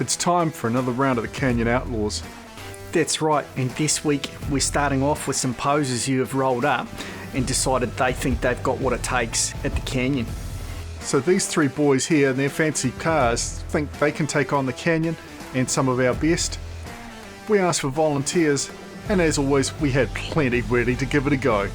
It's time for another round of the Canyon Outlaws. That's right, and this week we're starting off with some posers who have rolled up and decided they think they've got what it takes at the Canyon. So these three boys here in their fancy cars think they can take on the Canyon and some of our best. We asked for volunteers, and as always, we had plenty ready to give it a go.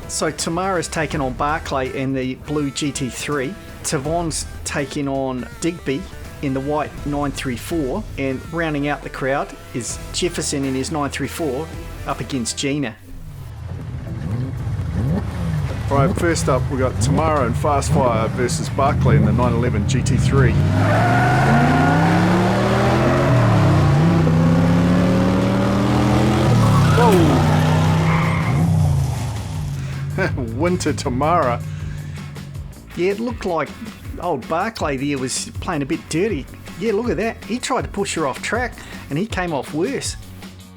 So Tamara's taken on Barclay in the blue GT3, Tavon's taking on Digby in the white 934, and rounding out the crowd is Jefferson in his 934 up against Gina. Alright, first up we got Tamara and Fast Fire versus Barclay in the 911 GT3. Whoa! Win to Tamara. Yeah, it looked like old Barclay there was playing a bit dirty. Yeah, look at that. He tried to push her off track and he came off worse.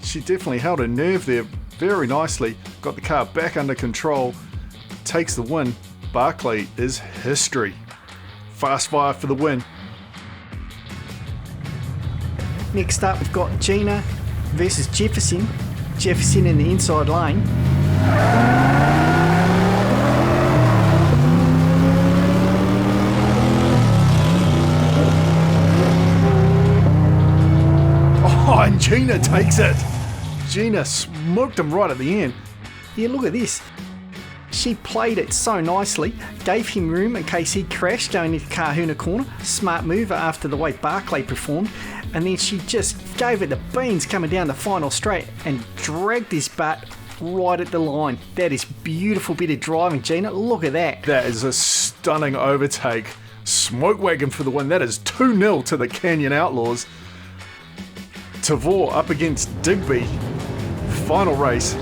She definitely held her nerve there very nicely. Got the car back under control. Takes the win. Barclay is history. Fast Fire for the win. Next up, we've got Gina versus Jefferson. Jefferson in the inside lane. Oh, and Gina takes it. Gina smoked him right at the end. Yeah, look at this. She played it so nicely, gave him room in case he crashed going into Kahuna corner. Smart mover after the way Barclay performed. And then she just gave it the beans coming down the final straight and dragged his butt right at the line. That is beautiful bit of driving, Gina. Look at that. That is a stunning overtake. Smoke wagon for the win. That is 2-0 to the Canyon Outlaws. Tavor up against Digby. Final race.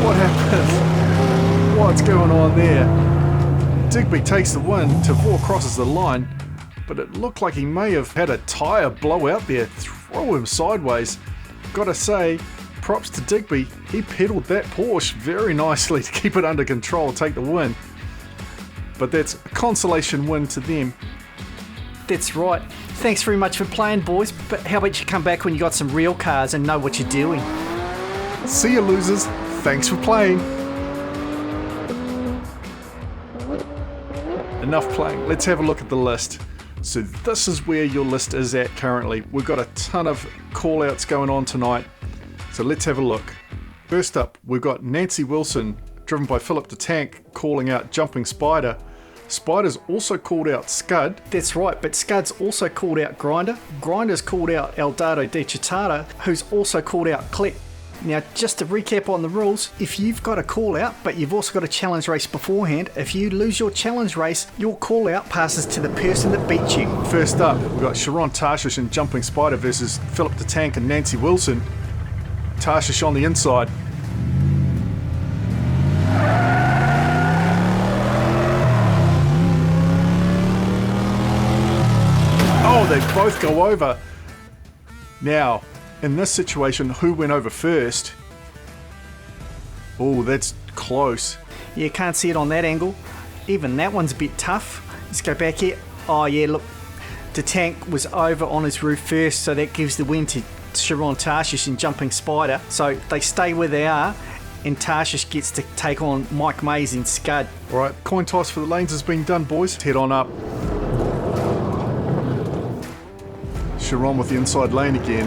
What happened? What's going on there? Digby takes the win. Tavor crosses the line, but it looked like he may have had a tyre blow out there, throw him sideways. Gotta say, props to Digby. He pedalled that Porsche very nicely to keep it under control, take the win. But that's a consolation win to them. That's right. Thanks very much for playing, boys. But how about you come back when you got some real cars and know what you're doing? See you, losers. Thanks for playing. Enough playing. Let's have a look at the list. So this is where your list is at currently. We've got a ton of call-outs going on tonight. So let's have a look. First up, we've got Nancy Wilson, driven by Philip the Tank, calling out Jumping Spider. Spider's also called out Scud. That's right, but Scud's also called out Grinder. Grinder's called out Eldado de Chitata, who's also called out Click. Now, just to recap on the rules, if you've got a call out, but you've also got a challenge race beforehand, if you lose your challenge race, your call out passes to the person that beat you. First up, we've got Sharon Tarshish and Jumping Spider versus Philip the Tank and Nancy Wilson. Tarshish on the inside. Oh, they both go over. Now, in this situation, who went over first? Oh, that's close. You can't see it on that angle. Even that one's a bit tough. Let's go back here. Oh yeah, look. The Tank was over on his roof first, so that gives the win to Sharon Tarshish and Jumping Spider. So they stay where they are, and Tarshish gets to take on Mike Mays in Scud. Alright, coin toss for the lanes has been done, boys. Head on up. Sharon with the inside lane again.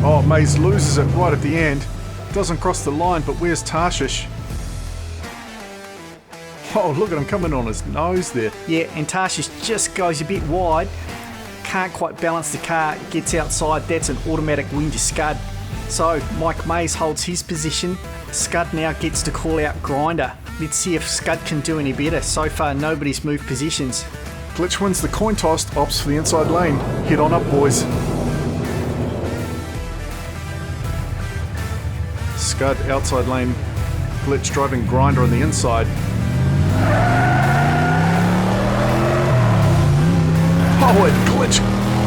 Oh, Mays loses it right at the end. Doesn't cross the line, but where's Tarshish? Oh, look at him coming on his nose there. Yeah, and Tarshish just goes a bit wide. Can't quite balance the car, gets outside. That's an automatic win to Scud. So Mike Mays holds his position. Scud now gets to call out Grinder. Let's see if Scud can do any better. So far, nobody's moved positions. Glitch wins the coin toss, opts for the inside lane. Head on up, boys. Scud outside lane, glitch driving Grinder on the inside. Oh, it glitch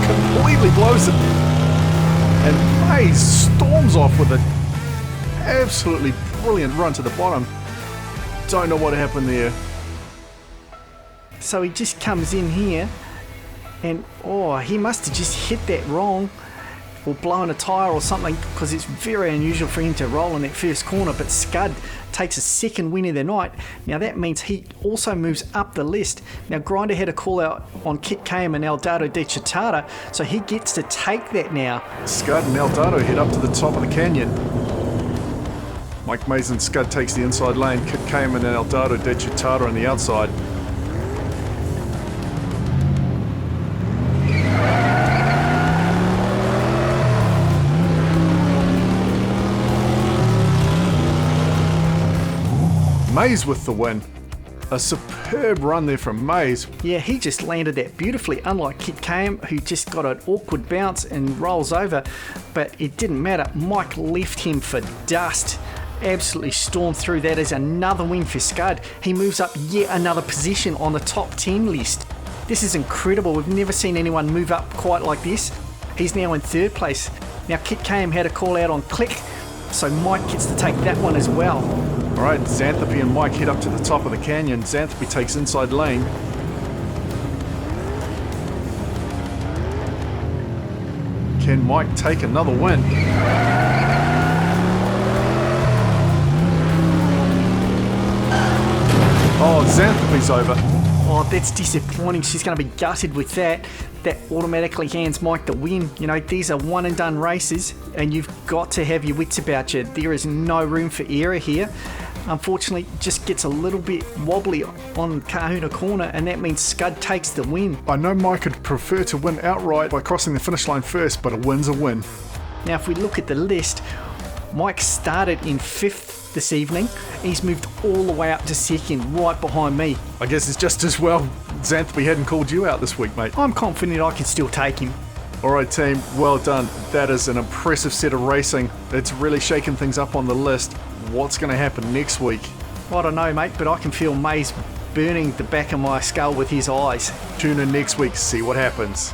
completely blows it. And Mays storms off with an absolutely brilliant run to the bottom. Don't know what happened there. So he just comes in here and he must have just hit that wrong or blown a tyre or something, because it's very unusual for him to roll in that first corner. But Scud takes a second win of the night. Now that means he also moves up the list. Now Grinder had a call out on Kit Kame and Eldado de Chitara, so he gets to take that now. Scud and Eldado head up to the top of the canyon. Mike Mays and Scud takes the inside lane. Kit Kame and Eldado de Chitara on the outside. Mays with the win. A superb run there from Mays. Yeah, he just landed that beautifully, unlike Kit Kame, who just got an awkward bounce and rolls over. But it didn't matter. Mike left him for dust. Absolutely stormed through. That is another win for Scud. He moves up yet another position on the top 10 list. This is incredible. We've never seen anyone move up quite like this. He's now in third place. Now Kit Kame had a call out on Click, so Mike gets to take that one as well. Alright, Xanthopy and Mike head up to the top of the canyon. Xanthopy takes inside lane. Can Mike take another win? Oh, Xanthopy's over. Oh, that's disappointing. She's going to be gutted with that. That automatically hands Mike the win. You know, these are one and done races, and you've got to have your wits about you. There is no room for error here. Unfortunately, just gets a little bit wobbly on Kahuna Corner, and that means Scud takes the win. I know Mike would prefer to win outright by crossing the finish line first, but a win's a win. Now, if we look at the list, Mike started in 5th this evening. He's moved all the way up to 2nd, right behind me. I guess it's just as well Xanthopy hadn't called you out this week, mate. I'm confident I can still take him. Alright team, well done. That is an impressive set of racing. It's really shaken things up on the list. What's going to happen next week? I don't know, mate, but I can feel Mays burning the back of my skull with his eyes. Tune in next week to see what happens.